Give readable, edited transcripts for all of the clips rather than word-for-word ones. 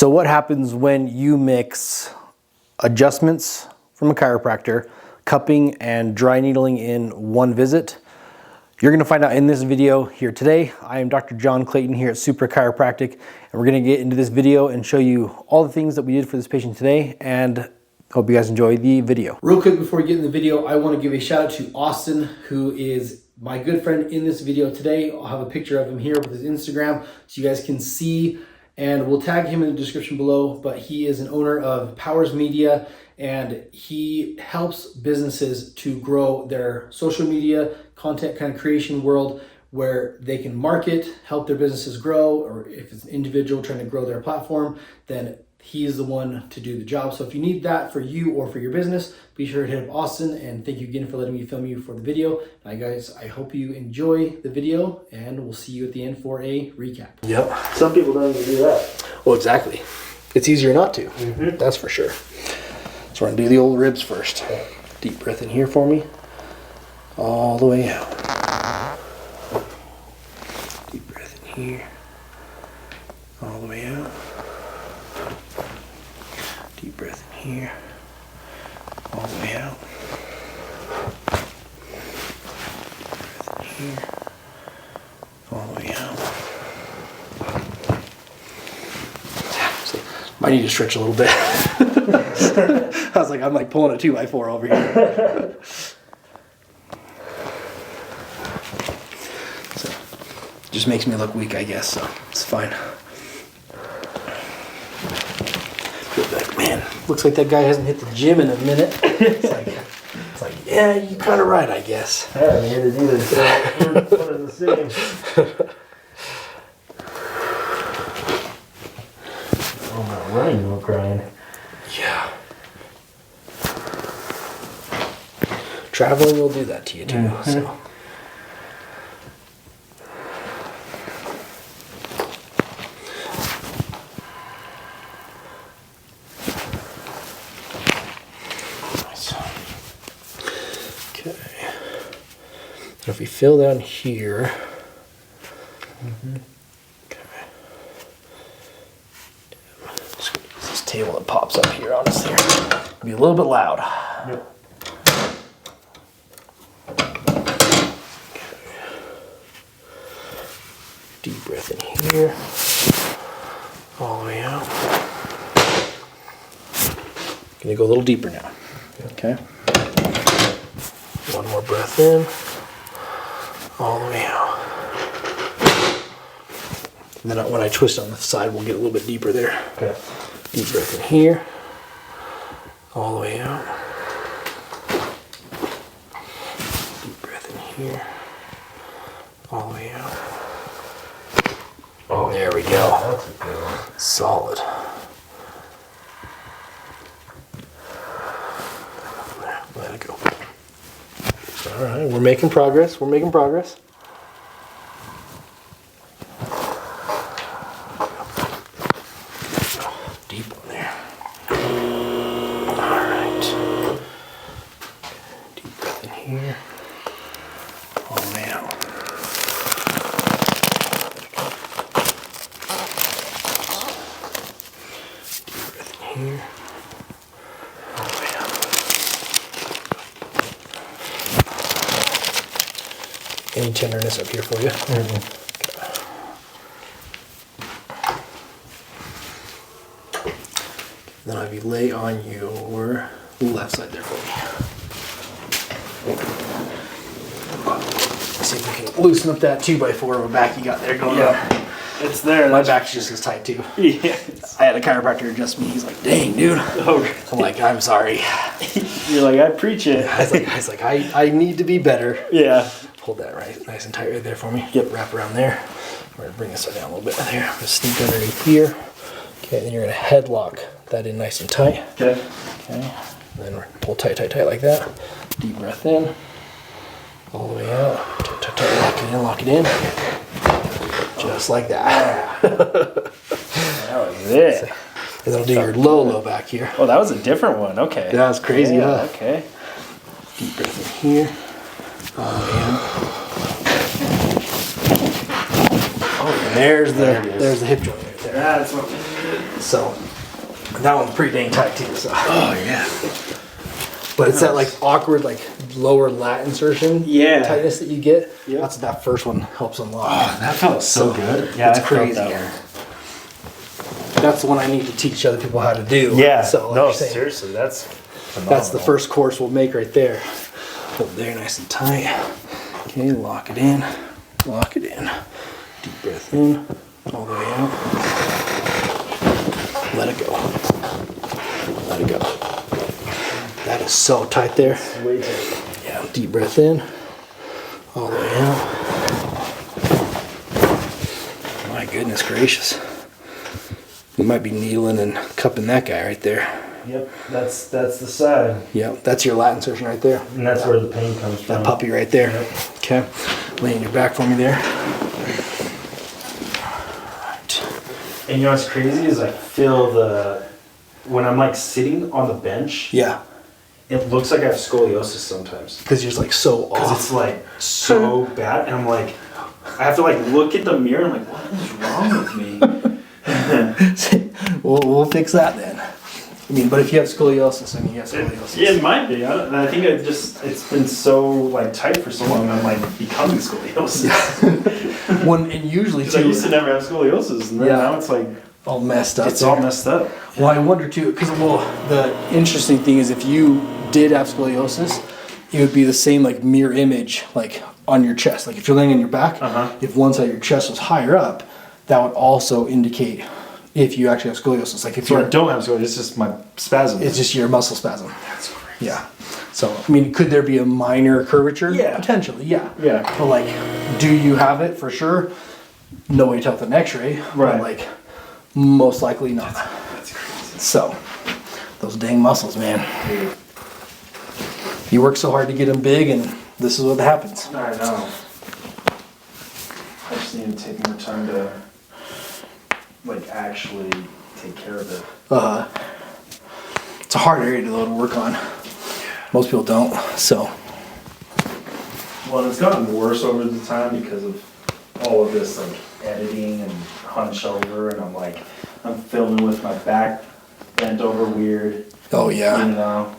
So what happens when you mix adjustments from a chiropractor, cupping and dry needling in one visit? You're gonna find out in this video here today. I am Dr. John Clayton here at Supra Chiropractic, and we're gonna get into this video and show you all the things that we did for this patient today, and hope you guys enjoy the video. Real quick before we get in the video, I wanna give a shout out to Austin, who is my good friend in this video today. I'll have a picture of him here with his Instagram so you guys can see, and we'll tag him in the description below, but he is an owner of Powers Media, and he helps businesses to grow their social media content kind of creation world where they can market, help their businesses grow, or if it's an individual trying to grow their platform, then he's the one to do the job. So if you need that for you or for your business, be sure to hit up Austin, and thank you again for letting me film you for the video. Now guys, I hope you enjoy the video, and we'll see you at the end for a recap. Yep. Some people don't even do that. Well, exactly. It's easier not to. That's for sure. So we're gonna do the old ribs first. Deep breath in here for me. All the way out. Deep breath in here. All the way out. Deep breath in here. All the way out. Deep breath in here. All the way out. Might need to stretch a little bit. I was like, I'm like pulling a 2x4 over here. So, just makes me look weak, I guess, so it's fine. Like, man, looks like that guy hasn't hit the gym in a minute. It's like yeah, you're kind of right, I guess. I haven't hit it either, so we're one of the same. Oh, my running, no crying. Yeah. Traveling will do that to you too. So. Nice. Okay. So if we fill down here. Table that pops up here, honestly, it'll be a little bit loud. Yep. Okay. Deep breath in here, all the way out. Gonna go a little deeper now. Okay. One more breath in, all the way out. And then when I twist on the side, we'll get a little bit deeper there. Okay. Deep breath in here, all the way out. Deep breath in here, all the way out. Oh, there we go. That's a good one. Solid. Let it go. All right, we're making progress. We're making progress. Deep one there. All right. Deep breath in here. All the way out. Deep breath in here. All the way out. Any tenderness up here for you? Then I'll have you lay on your left side there for me. See if we can loosen up that 2x4 of a back you got there going up. It's there. My back's just as tight too. Yeah. I had a chiropractor adjust me. He's like, dang, dude. Oh, I'm like, I'm sorry. you're like, I preach it. I was like, I need to be better. Yeah. Hold that right, nice and tight right there for me. Yep, wrap around there. We're gonna bring this down a little bit there. I'm gonna sneak underneath here. Okay, then you're gonna headlock that in nice and tight. Okay. Okay. And then we're pull tight, tight, tight like that. Deep breath in. All the way out. Tight, tight, tight. Lock it in, lock it in. Just like that. That was it. And that'll do your low back here. Oh, that was a different one. Okay. Yeah, that's crazy, huh? Okay. Deep breath in here. All the way out. Oh, and there's the hip joint right there. That's what we need. So that one's pretty dang tight too. So. Oh yeah. But it's that like awkward like lower lat insertion tightness that you get. Yep. That's what that first one helps unlock. Oh, that felt so good. Yeah, it's I felt crazy. that one. That's the one I need to teach other people how to do. Yeah. So like no, you're saying, seriously, that's phenomenal. that's the first course we'll make right there. Hold there nice and tight. Okay, lock it in. Lock it in. Deep breath in. All the way out. Let it go. Let it go. That is so tight there. way tight. Yeah, deep breath in. All the way out. My goodness gracious. We might be needling and cupping that guy right there. Yep, that's the side. Yep, that's your lat insertion right there. And that's where the pain comes from. That puppy right there. Yep. Okay. Lay on your back for me there. And you know what's crazy is I feel when I'm like sitting on the bench, Yeah. it looks like I have scoliosis sometimes. Because you're just like so Because off. it's like so bad, and I'm like, I have to like look at the mirror and I'm like, what is wrong with me? we'll fix that then. I mean, but if you have scoliosis, I mean, you have scoliosis. Yeah, it might be. I think it's been so like tight for so long. I'm like becoming scoliosis. And usually Because I too, used to never have scoliosis, and then now it's like all messed up. it's all messed up. Well, I wonder too, because the interesting thing is if you did have scoliosis, it would be the same like mirror image like on your chest. Like if you're laying on your back, if one side of your chest was higher up, that would also indicate if you actually have scoliosis. Like if So I you're, don't have scoliosis. It's just my spasm. it's just your muscle spasm. That's crazy. Yeah. So I mean, could there be a minor curvature? Yeah. Potentially. Yeah. Yeah. But like, do you have it for sure? No way to tell with an X-ray. Right. But like, most likely not. That's crazy. So, those dang muscles, man. You work so hard to get them big, and this is what happens. I know. I just need to take more time to like actually take care of it. It's a hard area to work on. Most people don't. So, Well, it's gotten worse over the time because of all of this like editing and hunch over, and I'm filming with my back bent over weird. oh yeah. You know.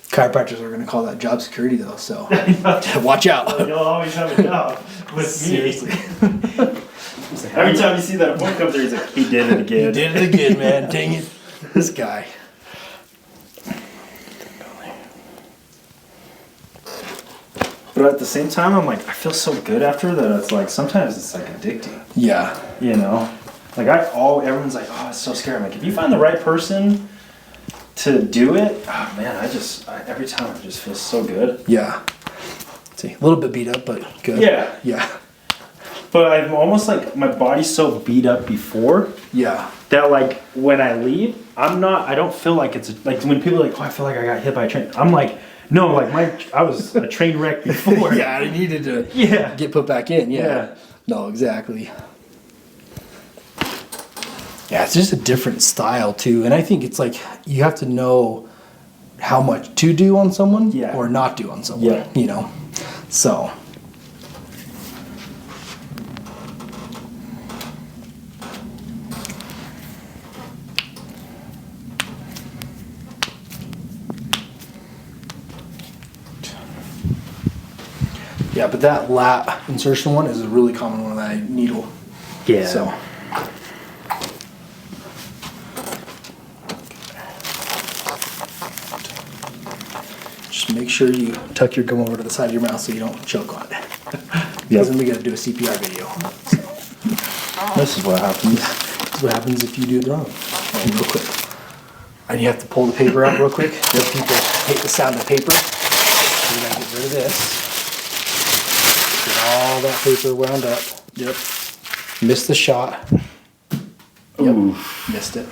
Chiropractors are going to call that job security, though. So, watch out. You'll always have a job with Seriously. me. Every time you see that book up there, he's like, he did it again. You did it again, man. Dang it. This guy. But at the same time, I'm like, I feel so good after that. It's like sometimes it's like addicting. Yeah. You know, like everyone's like, oh, it's so scary. I'm like, if you find the right person to do it, oh man, every time it just feels so good. Yeah. See, a little bit beat up, but good. Yeah. Yeah. But I'm almost like my body's so beat up before Yeah. that like when I leave, I don't feel like it's like when people are like, oh, I feel like I got hit by a train. I'm like, no, like I was a train wreck before. Yeah, I needed to Yeah. get put back in. Yeah. Yeah. No, exactly. Yeah, it's just a different style too, and I think it's like you have to know how much to do on someone or not do on someone. Yeah. You know, so. Yeah, but that lat insertion one is a really common one, that needle. Yeah. So. Just make sure you tuck your gum over to the side of your mouth so you don't choke on it. Because then we gotta do a CPR video. So. This is what happens. This is what happens if you do it wrong. Real quick. And you have to pull the paper out real quick. People hate the sound of paper. So we gotta get rid of this. Get all that paper wound up. Yep. Missed the shot. Yep. Missed it.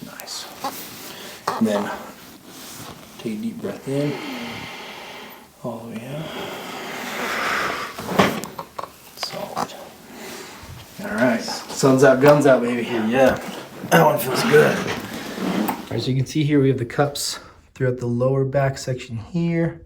Nice. And then take a deep breath in, all the way out. Solid. All right, sun's out, guns out, baby. Yeah, that one feels good. All right, so you can see here we have the cups throughout the lower back section here.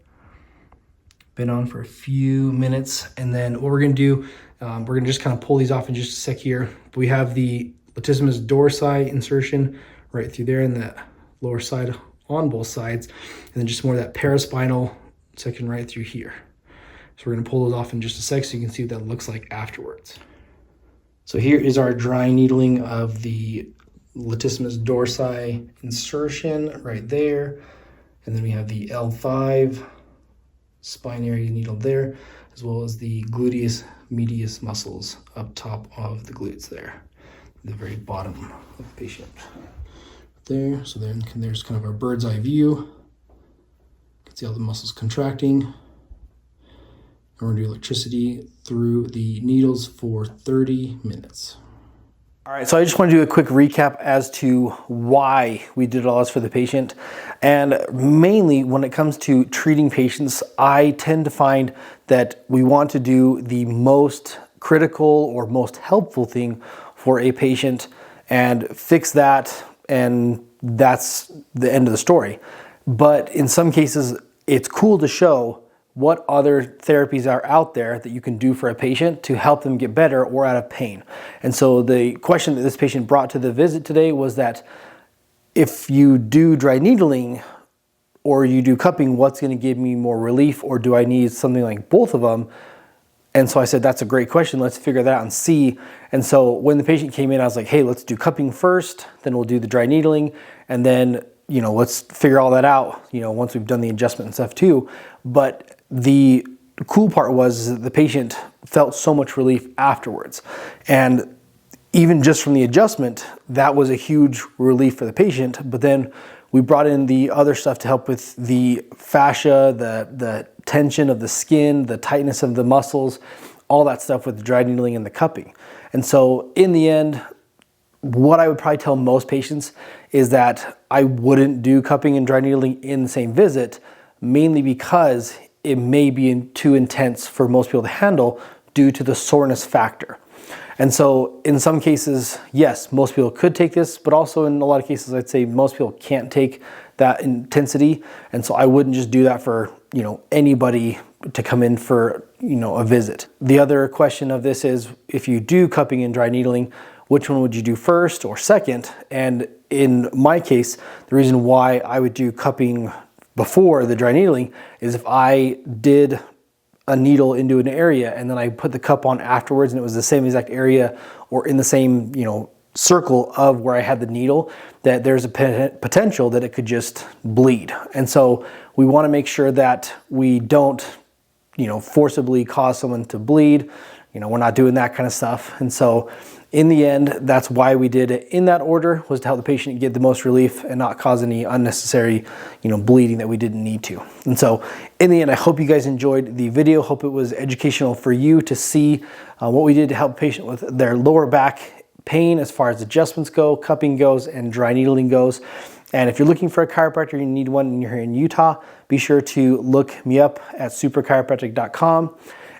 Been on for a few minutes, and then what we're gonna do, we're gonna just kind of pull these off in just a sec here. But we have the latissimus dorsi insertion right through there in that lower side on both sides, and then just more of that paraspinal section right through here. So we're gonna pull those off in just a sec so you can see what that looks like afterwards. So here is our dry needling of the latissimus dorsi insertion right there. And then we have the L5 spine area needle there, as well as the gluteus medius muscles up top of the glutes there, the very bottom of the patient. There, so then there's kind of our bird's eye view. You can see all the muscles contracting. And we're gonna do electricity through the needles for 30 minutes. All right, so I just want to do a quick recap as to why we did all this for the patient. And mainly when it comes to treating patients, I tend to find that we want to do the most critical or most helpful thing for a patient and fix that, and that's the end of the story. But in some cases, it's cool to show what other therapies are out there that you can do for a patient to help them get better or out of pain. And so the question that this patient brought to the visit today was that if you do dry needling or you do cupping, what's gonna give me more relief, or do I need something like both of them? And so I said, that's a great question. Let's figure that out and see. And so when the patient came in, I was like, hey, let's do cupping first, then we'll do the dry needling, and then, you know, let's figure all that out, you know, once we've done the adjustment and stuff too. But the cool part was that the patient felt so much relief afterwards. And even just from the adjustment, that was a huge relief for the patient. But then we brought in the other stuff to help with the fascia, the tension of the skin, the tightness of the muscles, all that stuff with the dry needling and the cupping. And so in the end, what I would probably tell most patients is that I wouldn't do cupping and dry needling in the same visit, mainly because it may be too intense for most people to handle due to the soreness factor. And so in some cases, yes, most people could take this, but also in a lot of cases, I'd say most people can't take that intensity. And so I wouldn't just do that for, you know, anybody to come in for, you know, a visit. The other question of this is, if you do cupping and dry needling, which one would you do first or second? And in my case, the reason why I would do cupping before the dry needling is if I did a needle into an area and then I put the cup on afterwards and it was the same exact area or in the same, you know, circle of where I had the needle, that there's a potential that it could just bleed. And so we want to make sure that we don't, you know, forcibly cause someone to bleed. You know, we're not doing that kind of stuff. And so in the end, that's why we did it in that order, was to help the patient get the most relief and not cause any unnecessary, you know, bleeding that we didn't need to. And so in the end, I hope you guys enjoyed the video. Hope it was educational for you to see what we did to help a patient with their lower back pain as far as adjustments go, cupping goes, and dry needling goes. And if you're looking for a chiropractor, you need one and you're here in Utah, be sure to look me up at suprachiropractic.com.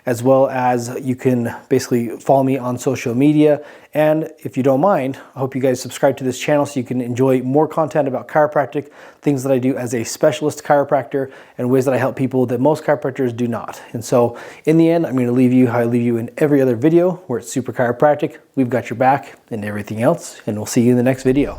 as well as you can basically follow me on social media. And if you don't mind, I hope you guys subscribe to this channel so you can enjoy more content about chiropractic, things that I do as a specialist chiropractor, and ways that I help people that most chiropractors do not. And so in the end, I'm going to leave you how I leave you in every other video, where it's Supra Chiropractic. We've got your back and everything else, and we'll see you in the next video.